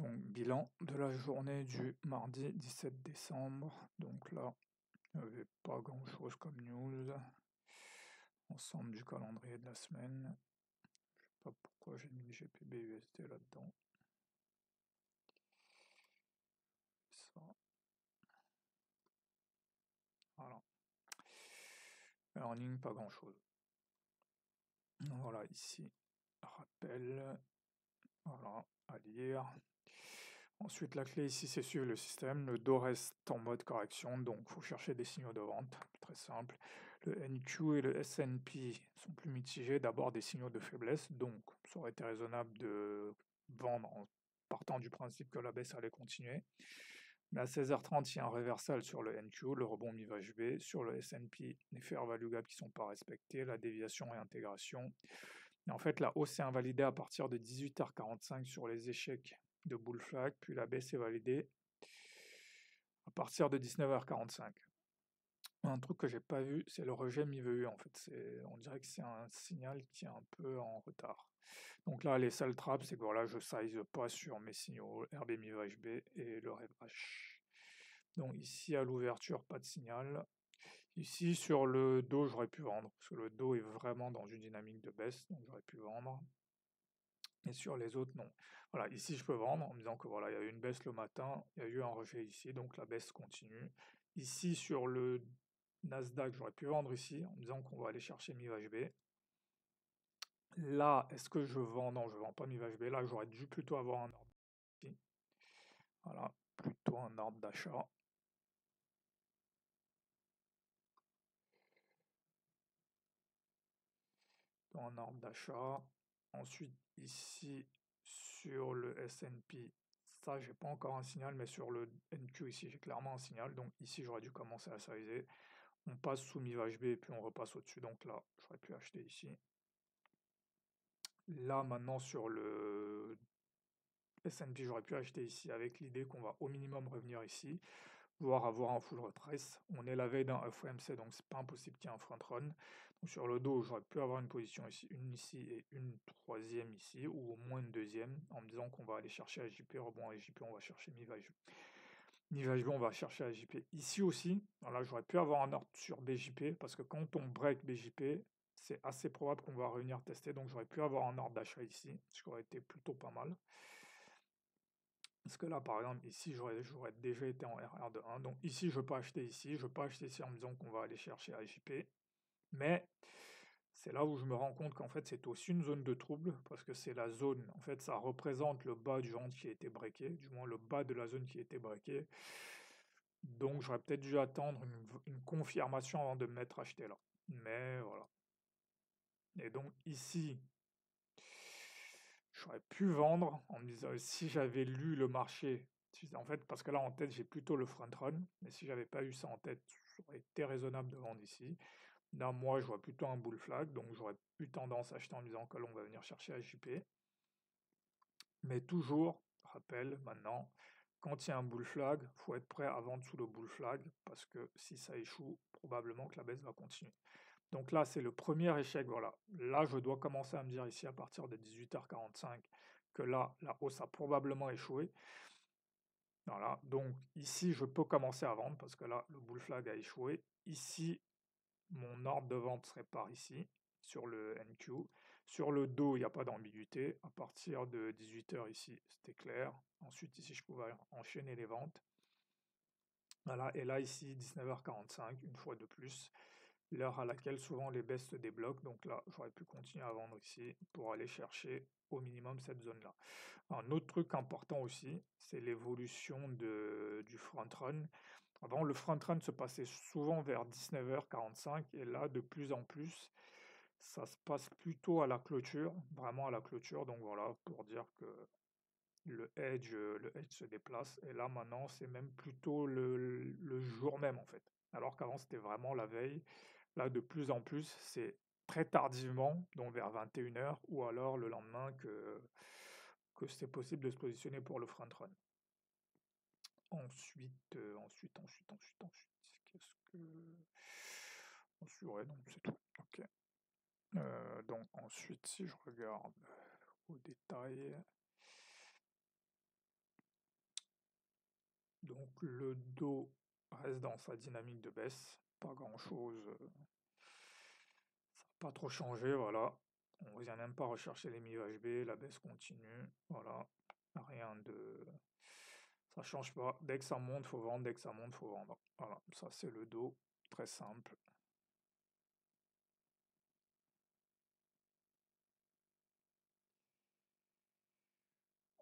Donc, bilan de la journée du mardi 17 décembre. Donc là, il n'y avait pas grand chose comme news. Ensemble du calendrier de la semaine. Je sais pas pourquoi j'ai mis le GPB-USD là-dedans. Ça. Voilà. Earning, pas grand chose. Voilà, ici, rappel. Voilà, à lire. Ensuite, la clé ici, c'est suivre le système. Le dos reste en mode correction, donc il faut chercher des signaux de vente. Très simple. Le NQ et le S&P sont plus mitigés. D'abord, des signaux de faiblesse, donc ça aurait été raisonnable de vendre en partant du principe que la baisse allait continuer. Mais à 16h30, il y a un réversal sur le NQ, le rebond mi-VHB. Sur le S&P, les fair value gap qui ne sont pas respectés, la déviation et intégration. Et en fait, la hausse est invalidée à partir de 18h45 sur les échecs de bull flag, puis la baisse est validée à partir de 19h45. Un truc que j'ai pas vu, c'est le rejet mi-VU. En fait, on dirait que c'est un signal qui est un peu en retard. Donc là, les seuls traps, c'est que voilà, je size pas sur mes signaux RB mi-VHB et le REVH. Donc ici, à l'ouverture, pas de signal. Ici, sur le dos, j'aurais pu vendre, parce que le dos est vraiment dans une dynamique de baisse, donc j'aurais pu vendre. Et sur les autres, non. Voilà, ici, je peux vendre en me disant que voilà, il y a eu une baisse le matin, il y a eu un rejet ici, donc la baisse continue. Ici, sur le Nasdaq, j'aurais pu vendre ici en me disant qu'on va aller chercher mi-VHB. Là, est-ce que je vends? Non, je ne vends pas mi-VHB. Là, j'aurais dû plutôt avoir un ordre ici. Voilà, plutôt un ordre d'achat. Un ordre d'achat. Ensuite, ici, sur le S&P, ça, j'ai pas encore un signal, mais sur le NQ, ici, j'ai clairement un signal. Donc ici, j'aurais dû commencer à sizer. On passe sous mi-VHB et puis on repasse au-dessus. Donc là, j'aurais pu acheter ici. Là, maintenant, sur le S&P, j'aurais pu acheter ici avec l'idée qu'on va au minimum revenir ici, voire avoir un full retrace. On est la veille d'un FOMC, donc c'est pas impossible qu'il y ait un front run. Donc sur le dos, j'aurais pu avoir une position ici, une ici et une troisième ici, ou au moins une deuxième, en me disant qu'on va aller chercher AJP, rebond AJP, on va chercher mi-VHB. Mi-VHB, on va chercher AJP. Ici aussi, là, j'aurais pu avoir un ordre sur BJP, parce que quand on break BJP, c'est assez probable qu'on va revenir tester, donc j'aurais pu avoir un ordre d'achat ici, ce qui aurait été plutôt pas mal. Parce que là, par exemple, ici, j'aurais déjà été en RR de 1. Donc ici, je peux acheter ici. Je peux acheter ici en me disant qu'on va aller chercher AJP. Mais c'est là où je me rends compte qu'en fait, c'est aussi une zone de trouble. Parce que c'est la zone, en fait, ça représente le bas du ventre qui a été breaké. Du moins, le bas de la zone qui a été breaké. Donc, j'aurais peut-être dû attendre une confirmation avant de me mettre acheté là. Mais voilà. Et donc ici, j'aurais pu vendre en me disant si j'avais lu le marché, en fait, parce que là en tête j'ai plutôt le front run, mais si j'avais pas eu ça en tête, ça aurait été raisonnable de vendre ici. Là, moi, je vois plutôt un bull flag, donc j'aurais eu tendance à acheter en me disant que l'on va venir chercher AJP. Mais toujours, rappel maintenant, quand il y a un bull flag, il faut être prêt à vendre sous le bull flag, parce que si ça échoue, probablement que la baisse va continuer. Donc là, c'est le premier échec, voilà. Là, je dois commencer à me dire ici, à partir de 18h45, que là, la hausse a probablement échoué. Voilà, donc ici, je peux commencer à vendre, parce que là, le bull flag a échoué. Ici, mon ordre de vente serait par ici, sur le NQ. Sur le dos, il n'y a pas d'ambiguïté. À partir de 18h ici, c'était clair. Ensuite, ici, je pouvais enchaîner les ventes. Voilà, et là, ici, 19h45, une fois de plus, l'heure à laquelle souvent les baisses se débloquent. Donc là, j'aurais pu continuer à vendre ici pour aller chercher au minimum cette zone-là. Un autre truc important aussi, c'est l'évolution du front run. Avant, le front run se passait souvent vers 19h45 et là, de plus en plus, ça se passe plutôt à la clôture, vraiment à la clôture. Donc voilà, pour dire que le edge se déplace. Et là, maintenant, c'est même plutôt le jour même, en fait. Alors qu'avant, c'était vraiment la veille. Là, de plus en plus, c'est très tardivement, donc vers 21h, ou alors le lendemain que c'est possible de se positionner pour le front run. Ensuite, qu'est-ce que... Ensuite, ouais, donc c'est tout. Ok. Donc ensuite, si je regarde au détail, le dos reste dans sa dynamique de baisse, pas grand-chose, ça n'a pas trop changé, voilà. On ne vient même pas rechercher les mi-HB, la baisse continue, voilà. Rien de... Ça change pas. Dès que ça monte, faut vendre. Dès que ça monte, faut vendre. Voilà, ça c'est le dos. Très simple.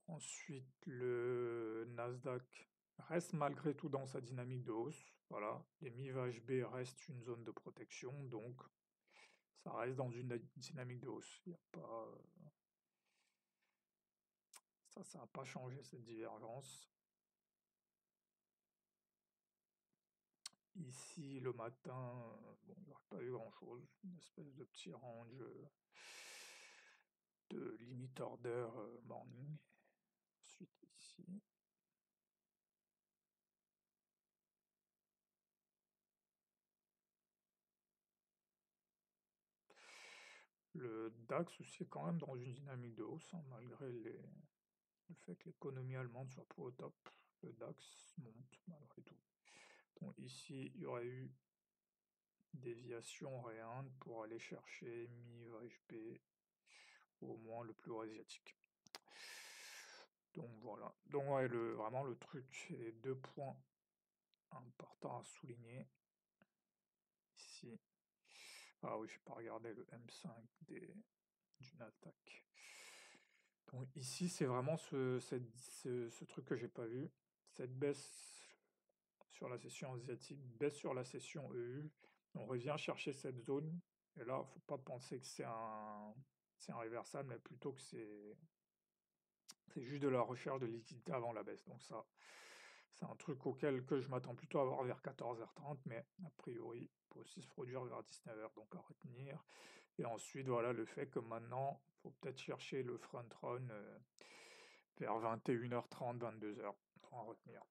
Ensuite, le Nasdaq reste malgré tout dans sa dynamique de hausse. Voilà, les MIV-HB restent une zone de protection, donc ça reste dans une dynamique de hausse. Il y a pas, ça n'a pas changé cette divergence. Ici, le matin, bon, il n'y aurait pas eu grand-chose. Une espèce de petit range de limit order morning. Ensuite, ici. Le DAX aussi est quand même dans une dynamique de hausse, hein, malgré le fait que l'économie allemande soit pas au top. Le DAX monte malgré tout. Donc ici, il y aurait eu déviation réelle pour aller chercher mi-HP, au moins le plus haut asiatique. Donc voilà. Donc ouais, vraiment le truc, et deux points importants à souligner. Ici. Ah oui, je n'ai pas regardé le M5 du Nasdaq. Donc ici, c'est vraiment ce truc que j'ai pas vu. Cette baisse sur la session asiatique, baisse sur la session EU. On revient chercher cette zone. Et là, faut pas penser que c'est un reversal, mais plutôt que c'est juste de la recherche de liquidité avant la baisse. Donc ça, c'est un truc auquel que je m'attends plutôt à voir vers 14h30, mais a priori, il peut aussi se produire vers 19h, donc à retenir. Et ensuite, voilà, le fait que maintenant, il faut peut-être chercher le front run vers 21h30, 22h, à retenir.